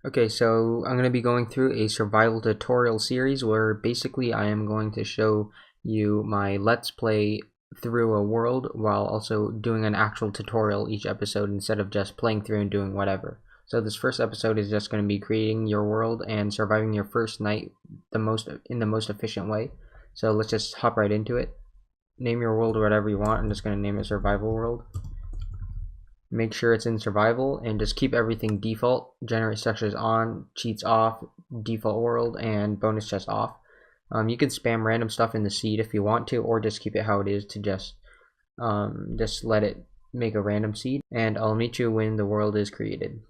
Okay, so I'm going to be going through a survival tutorial series where basically I am going to show you my let's play through a world while also doing an actual tutorial each episode instead of just playing through and doing whatever. So this first episode is just going to be creating your world and surviving your first night in the most efficient way. So let's just hop right into it. Name your world whatever you want. I'm just going to name it survival world. Make sure it's in survival and just keep everything default. Generate structures on, cheats off, default world, and bonus chest off. You can spam random stuff in the seed if you want to, or just keep it how it is to just let it make a random seed. And I'll meet you when the world is created.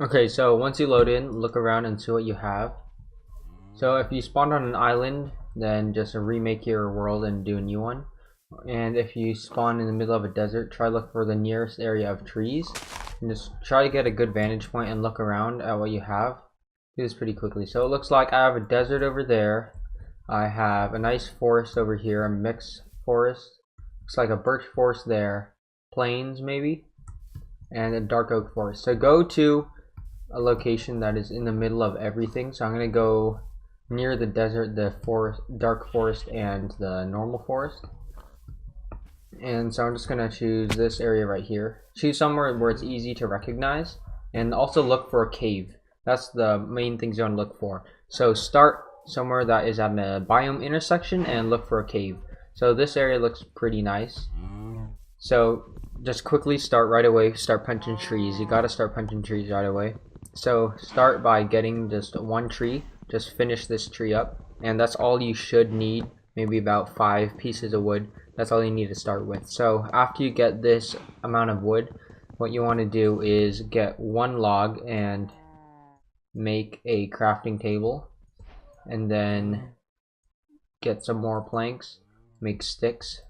Okay, so once you load in, look around and see what you have. So if you spawned on an island, then just remake your world and do a new one. And if you spawn in the middle of a desert, try to look for the nearest area of trees and just try to get a good vantage point and look around at what you have. Do this pretty quickly. So it looks like I have a desert over there. I have a nice forest over here, a mixed forest. Looks like a birch forest there, plains maybe, and a dark oak forest. So go to a location that is in the middle of everything. So I'm going to go near the desert, the forest, dark forest, and the normal forest. And so I'm just going to choose this area right here. Choose somewhere where it's easy to recognize, and also look for a cave. That's the main things you want to look for. So start somewhere that is at a biome intersection and look for a cave. So this area looks pretty nice. So just quickly start right away. Start punching trees. You got to start punching trees right away. So start by getting just one tree. Just finish this tree up, and that's all you should need. Maybe about 5 pieces of wood. That's all you need to start with. So after you get this amount of wood, what you want to do is get one log and make a crafting table, and then get some more planks, make sticks,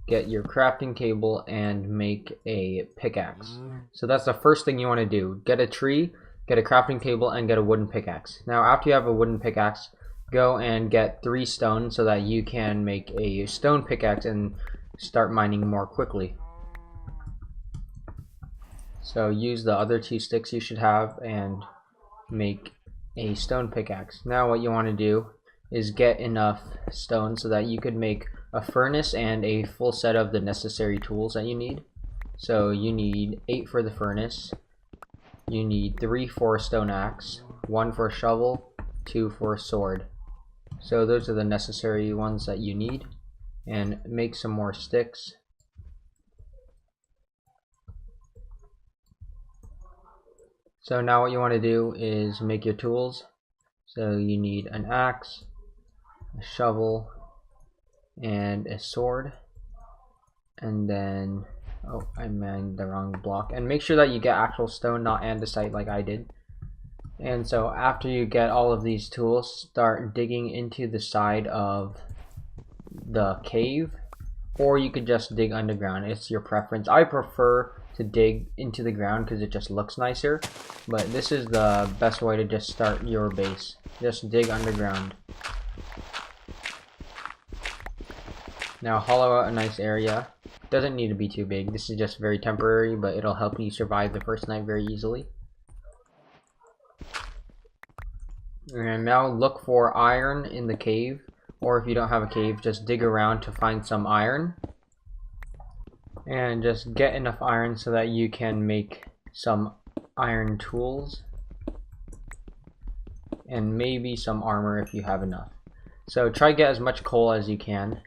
get your crafting table, and make a pickaxe. So that's the first thing you want to do. Get a tree, get a crafting table, and get a wooden pickaxe. Now after you have a wooden pickaxe, go and get 3 stone so that you can make a stone pickaxe and start mining more quickly. So use the other 2 sticks you should have and make a stone pickaxe. Now what you want to do is get enough stone so that you could make a furnace and a full set of the necessary tools that you need. So you need 8 for the furnace, you need 3 for a stone axe, 1 for a shovel, 2 for a sword. So those are the necessary ones that you need, and make some more sticks. So now what you want to do is make your tools. So you need an axe, a shovel, and a sword. And then, oh, I mined the wrong block. And make sure that you get actual stone, not andesite like I did. And so after you get all of these tools, start digging into the side of the cave, or you could just dig underground. It's your preference. I prefer to dig into the ground because it just looks nicer, but this is the best way to just start your base. Just dig underground. Now hollow out a nice area. Doesn't need to be too big. This is just very temporary, but it'll help you survive the first night very easily. And now look for iron in the cave, or if you don't have a cave, just dig around to find some iron. And just get enough iron so that you can make some iron tools. And maybe some armor if you have enough. So try to get as much coal as you can.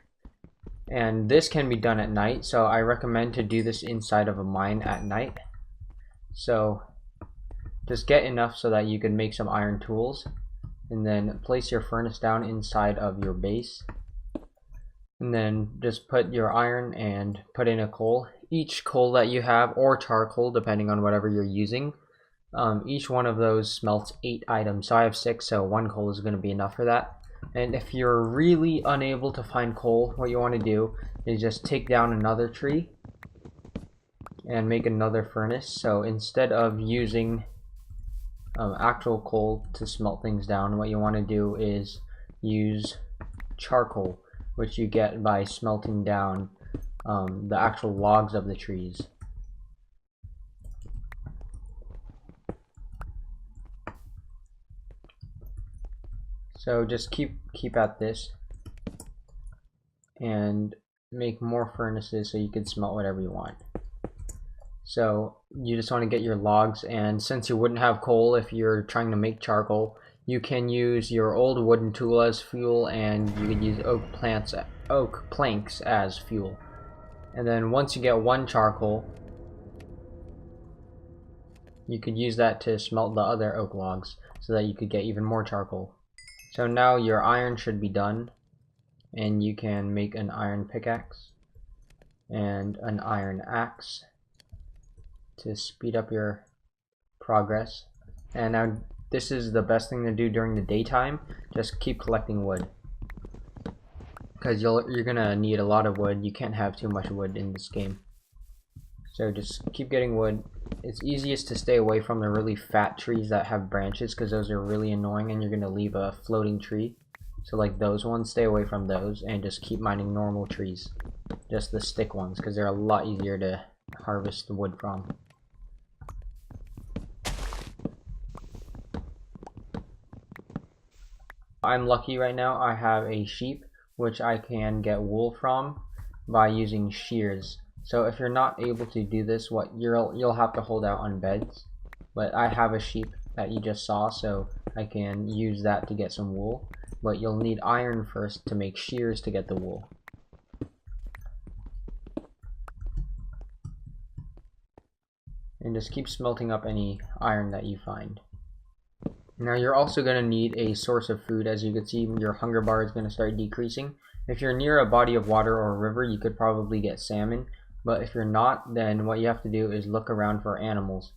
And this can be done at night, so I recommend to do this inside of a mine at night. So just get enough so that you can make some iron tools. And then place your furnace down inside of your base. And then just put your iron and put in a coal. Each coal that you have, or charcoal depending on whatever you're using, each one of those smelts 8 items. So I have 6, so 1 coal is going to be enough for that. And if you're really unable to find coal, what you want to do is just take down another tree and make another furnace. So instead of using actual coal to smelt things down, what you want to do is use charcoal, which you get by smelting down the actual logs of the trees. So just keep at this and make more furnaces so you can smelt whatever you want. So you just want to get your logs, and since you wouldn't have coal if you're trying to make charcoal, you can use your old wooden tool as fuel, and you could use oak planks as fuel. And then once you get one charcoal, you could use that to smelt the other oak logs so that you could get even more charcoal. So now your iron should be done, and you can make an iron pickaxe and an iron axe to speed up your progress. And now this is the best thing to do during the daytime. Just keep collecting wood, because you're gonna need a lot of wood. You can't have too much wood in this game. So just keep getting wood. It's easiest to stay away from the really fat trees that have branches, because those are really annoying and you're gonna leave a floating tree. So like those ones, stay away from those, and just keep mining normal trees. Just the stick ones, because they're a lot easier to harvest the wood from. I'm lucky right now. I have a sheep which I can get wool from by using shears. So if you're not able to do this, you'll have to hold out on beds. But I have a sheep that you just saw, so I can use that to get some wool. But you'll need iron first to make shears to get the wool. And just keep smelting up any iron that you find. Now you're also going to need a source of food. As you can see, your hunger bar is going to start decreasing. If you're near a body of water or a river, you could probably get salmon. But if you're not, then what you have to do is look around for animals.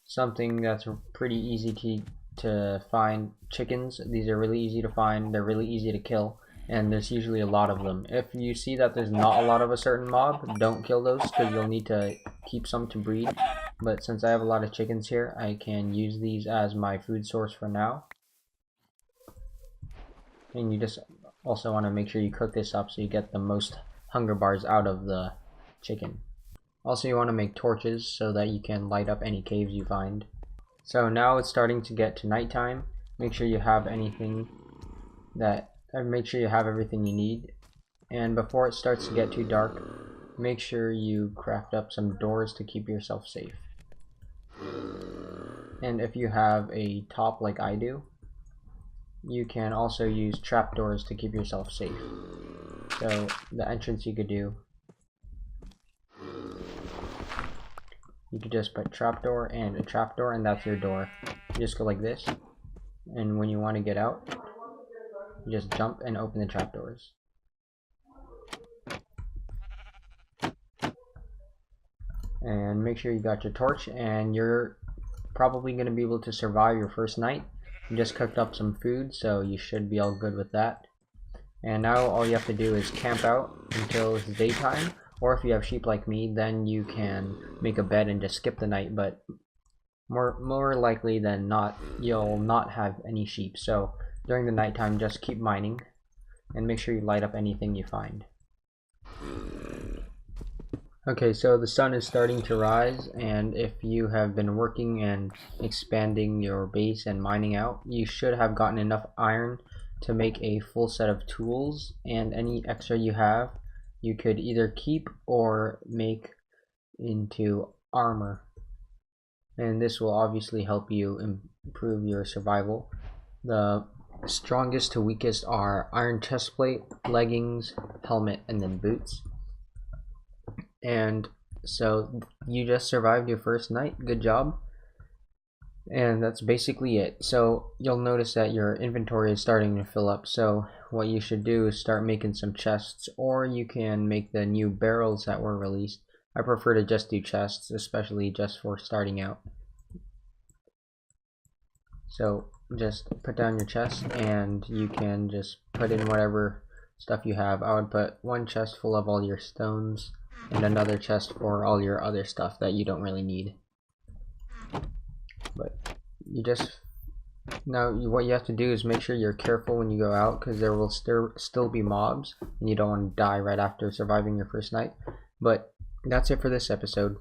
Something that's pretty easy to find: chickens. These are really easy to find. They're really easy to kill, and there's usually a lot of them. If you see that there's not a lot of a certain mob, don't kill those, because you'll need to keep some to breed. But since I have a lot of chickens here, I can use these as my food source for now. And you just also want to make sure you cook this up so you get the most hunger bars out of the chicken. Also, you want to make torches so that you can light up any caves you find. So now it's starting to get to nighttime. Make sure you have everything you need. And before it starts to get too dark, make sure you craft up some doors to keep yourself safe. And if you have a top like I do, you can also use trapdoors to keep yourself safe. So the entrance you could do, you could just put trapdoor and a trapdoor, and that's your door. You just go like this, and when you want to get out, you just jump and open the trapdoors. And make sure you got your torch, and you're probably going to be able to survive your first night. You just cooked up some food, so you should be all good with that. And now all you have to do is camp out until it's daytime, or if you have sheep like me, then you can make a bed and just skip the night. But more likely than not, you'll not have any sheep. So during the nighttime, just keep mining and make sure you light up anything you find. Okay, so the sun is starting to rise, and if you have been working and expanding your base and mining out, you should have gotten enough iron to make a full set of tools, and any extra you have, you could either keep or make into armor. And this will obviously help you improve your survival. The strongest to weakest are iron chestplate, leggings, helmet, and then boots. And so you just survived your first night. Good job. And that's basically it. So you'll notice that your inventory is starting to fill up. So what you should do is start making some chests, or you can make the new barrels that were released. I prefer to just do chests, especially just for starting out. So just put down your chest, and you can just put in whatever stuff you have. I would put one chest full of all your stones, and another chest for all your other stuff that you don't really need. But what you have to do is make sure you're careful when you go out, because there will still be mobs, and you don't want to die right after surviving your first night. But that's it for this episode.